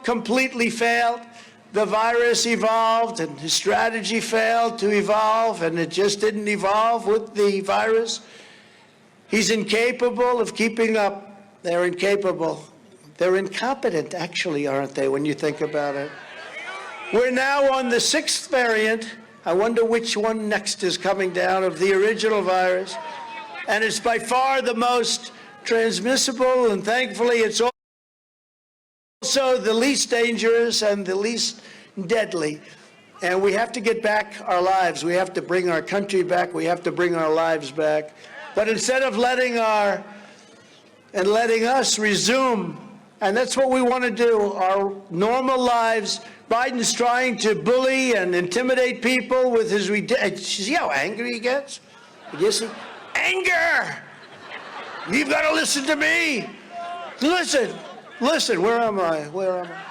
completely failed. The virus evolved, and his strategy failed to evolve, and it just didn't evolve with the virus. He's incapable of keeping up. They're incapable. They're incompetent, actually, aren't they, when you think about it? We're now on the 6th variant. I wonder which one next is coming down of the original virus. And it's by far the most transmissible, and thankfully it's also the least dangerous and the least deadly. And we have to get back our lives. We have to bring our country back. We have to bring our lives back. But instead of letting us resume, and that's what we want to do, our normal lives, Biden's trying to bully and intimidate people with his, see how angry he gets? You see? Anger! You've got to listen to me. Listen, where am I? Where am I?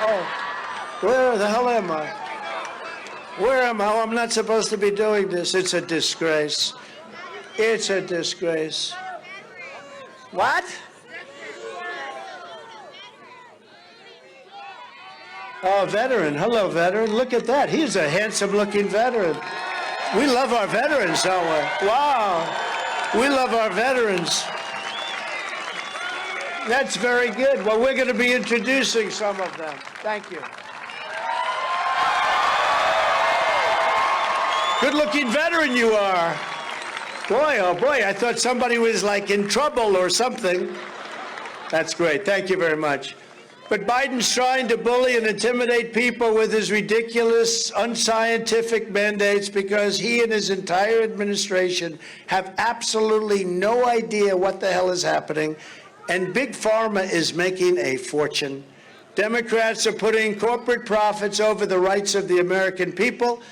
Oh, where the hell am I? Where am I? Oh, I'm not supposed to be doing this. It's a disgrace. It's a disgrace. What? Oh, veteran. Hello, veteran. Look at that. He's a handsome-looking veteran. We love our veterans, don't we? Wow. We love our veterans. That's very good. Well, we're going to be introducing some of them. Thank you. Good-looking veteran you are. Boy, oh boy, I thought somebody was like in trouble or something. That's great. Thank you very much. But Biden's trying to bully and intimidate people with his ridiculous, unscientific mandates because he and his entire administration have absolutely no idea what the hell is happening. And Big Pharma is making a fortune. Democrats are putting corporate profits over the rights of the American people.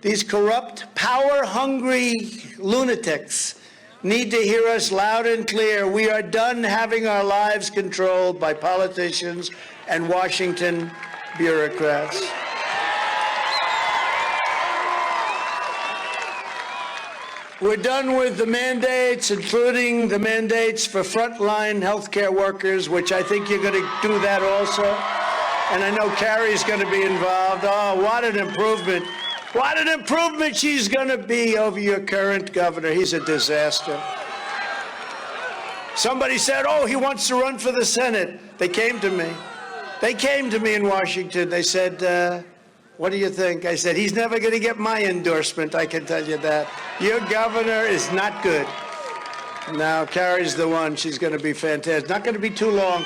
These corrupt, power-hungry lunatics need to hear us loud and clear. We are done having our lives controlled by politicians and Washington bureaucrats. We're done with the mandates, including the mandates for frontline healthcare workers, which I think you're going to do that also. And I know Carrie's going to be involved. Oh, what an improvement. What an improvement she's going to be over your current governor. He's a disaster. Somebody said, oh, he wants to run for the Senate. They came to me. They came to me in Washington. They said, what do you think? I said, he's never going to get my endorsement, I can tell you that. Your governor is not good. Now, Carrie's the one. She's going to be fantastic. Not going to be too long.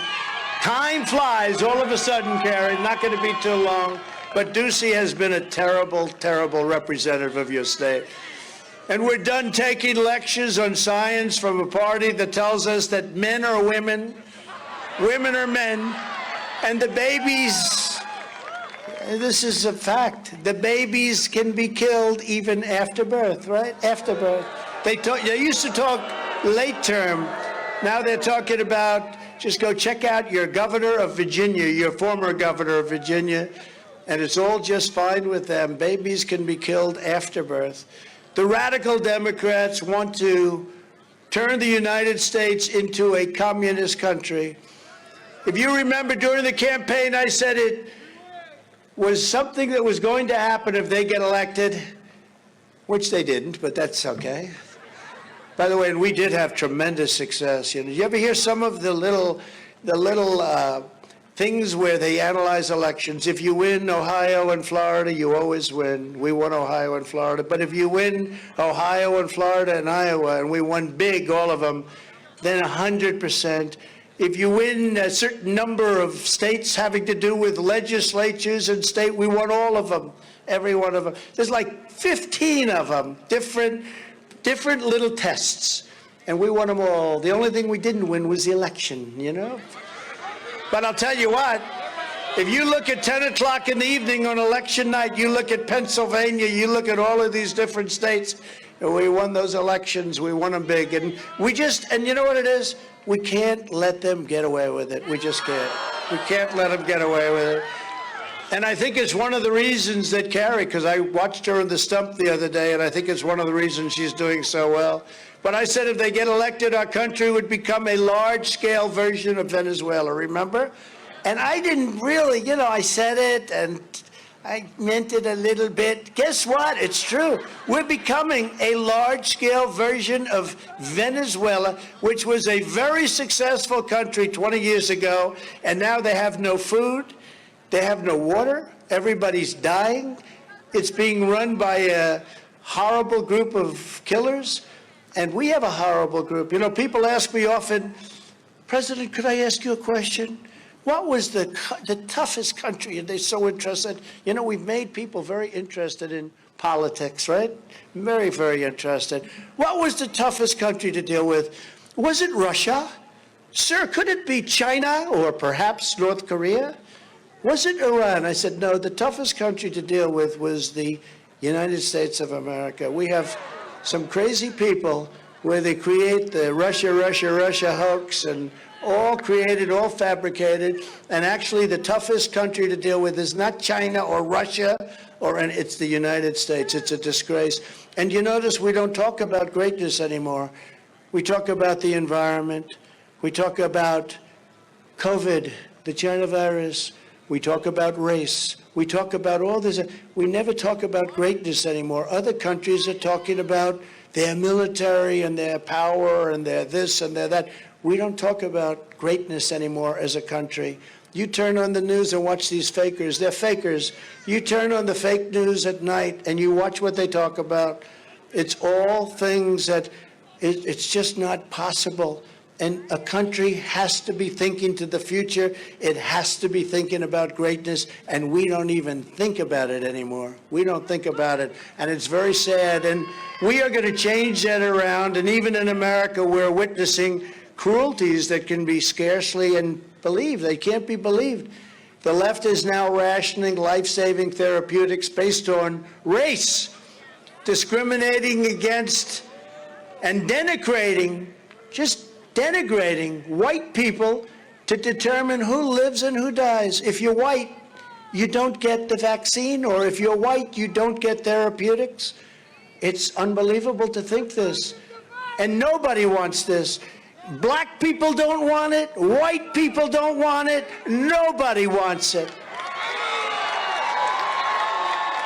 Time flies all of a sudden, Carrie. Not going to be too long. But Ducey has been a terrible, terrible representative of your state. And we're done taking lectures on science from a party that tells us that men are women, women are men, and the babies, this is a fact, the babies can be killed even after birth, right? After birth. They used to talk late term. Now they're talking about, just go check out your governor of Virginia, your former governor of Virginia, and it's all just fine with them. Babies can be killed after birth. The radical Democrats want to turn the United States into a communist country. If you remember during the campaign, I said it was something that was going to happen if they get elected, which they didn't, but that's okay. By the way, and we did have tremendous success. You ever hear some of the little things where they analyze elections? If you win Ohio and Florida, you always win. We won Ohio and Florida. But if you win Ohio and Florida and Iowa, and we won big, all of them, then 100%. If you win a certain number of states having to do with legislatures and state, we won all of them, every one of them. There's like 15 of them, different little tests, and we won them all. The only thing we didn't win was the election, you know? But I'll tell you what, if you look at 10 o'clock in the evening on election night, you look at Pennsylvania, you look at all of these different states, and we won those elections, we won them big. And and you know what it is? We can't let them get away with it. We just can't. We can't let them get away with it. And I think it's one of the reasons that Carrie, because I watched her in the stump the other day, and I think it's one of the reasons she's doing so well. But I said if they get elected, our country would become a large-scale version of Venezuela. Remember? And I didn't really, I said it and I meant it a little bit. Guess what? It's true. We're becoming a large-scale version of Venezuela, which was a very successful country 20 years ago, and now they have no food, they have no water, everybody's dying. It's being run by a horrible group of killers, and we have a horrible group. People ask me often, President, could I ask you a question? What was the toughest country? And they're so interested. We've made people very interested in politics, right? Very, very interested. What was the toughest country to deal with? Was it Russia? Sir, could it be China or perhaps North Korea? Was it Iran? I said, no, the toughest country to deal with was the United States of America. We have some crazy people where they create the Russia hoax and all created, all fabricated, and actually the toughest country to deal with is not China or Russia, it's the United States. It's a disgrace. And you notice we don't talk about greatness anymore. We talk about the environment. We talk about COVID, the China virus. We talk about race. We talk about all this. We never talk about greatness anymore. Other countries are talking about their military and their power and their this and their that. We don't talk about greatness anymore as a country. You turn on the news and watch these fakers. They're fakers. You turn on the fake news at night and you watch what they talk about. It's all things that it's just not possible. And a country has to be thinking to the future. It has to be thinking about greatness, and we don't even think about it anymore. We don't think about it, and it's very sad. And we are going to change that around, and even in America, we're witnessing cruelties that can be scarcely believed. They can't be believed. The left is now rationing life-saving therapeutics based on race, discriminating against and denigrating white people to determine who lives and who dies. If you're white, you don't get the vaccine, or if you're white, you don't get therapeutics. It's unbelievable to think this. And nobody wants this. Black people don't want it. White people don't want it. Nobody wants it.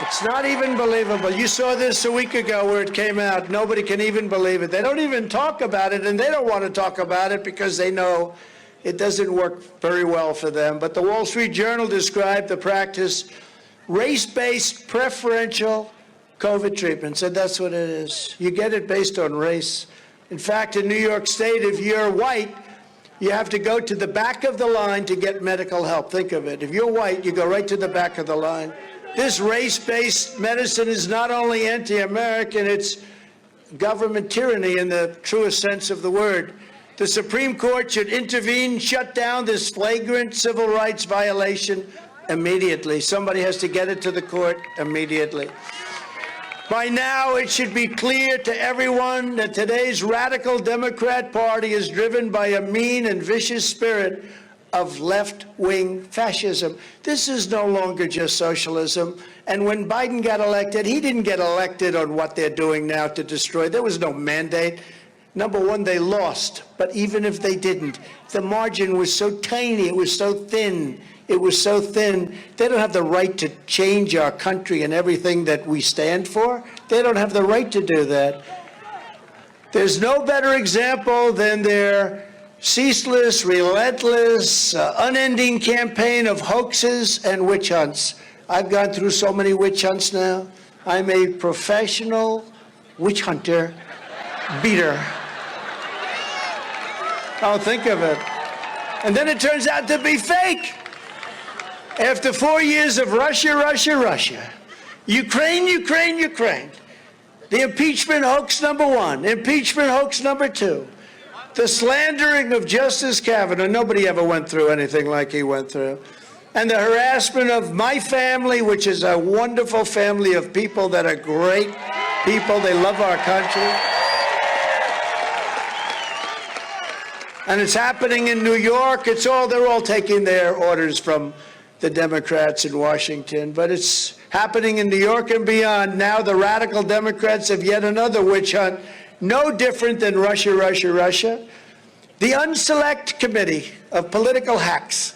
It's not even believable. You saw this a week ago where it came out. Nobody can even believe it. They don't even talk about it, and they don't want to talk about it because they know it doesn't work very well for them. But the Wall Street Journal described the practice race-based preferential COVID treatment. Said that's what it is. You get it based on race. In fact, in New York State, if you're white, you have to go to the back of the line to get medical help. Think of it. If you're white, you go right to the back of the line. This race-based medicine is not only anti-American, it's government tyranny in the truest sense of the word. The Supreme Court should intervene, shut down this flagrant civil rights violation immediately. Somebody has to get it to the court immediately. By now, it should be clear to everyone that today's radical Democrat Party is driven by a mean and vicious spirit of left-wing fascism. This is no longer just socialism. And when Biden got elected, he didn't get elected on what they're doing now to destroy. There was no mandate. Number one, they lost. But even if they didn't, the margin was so tiny, it was so thin. It was so thin. They don't have the right to change our country and everything that we stand for. They don't have the right to do that. There's no better example than their ceaseless, relentless, unending campaign of hoaxes and witch hunts. I've gone through so many witch hunts now. I'm a professional witch hunter, beater. Oh, think of it. And then it turns out to be fake. After 4 years of Russia, Ukraine, the impeachment hoax number one, impeachment hoax number two, the slandering of Justice Kavanaugh. Nobody ever went through anything like he went through. And the harassment of my family, which is a wonderful family of people that are great people. They love our country. And it's happening in New York. They're all taking their orders from the Democrats in Washington. But it's happening in New York and beyond. Now the radical Democrats have yet another witch hunt, no different than Russia. The Unselect Committee of Political Hacks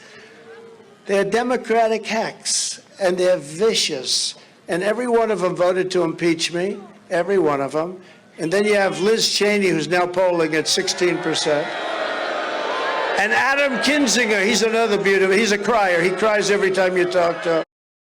They're Democratic hacks, and they're vicious. And every one of them voted to impeach me, every one of them. And then you have Liz Cheney, who's now polling at 16%. And Adam Kinzinger, he's another beautiful, he's a crier. He cries every time you talk to him.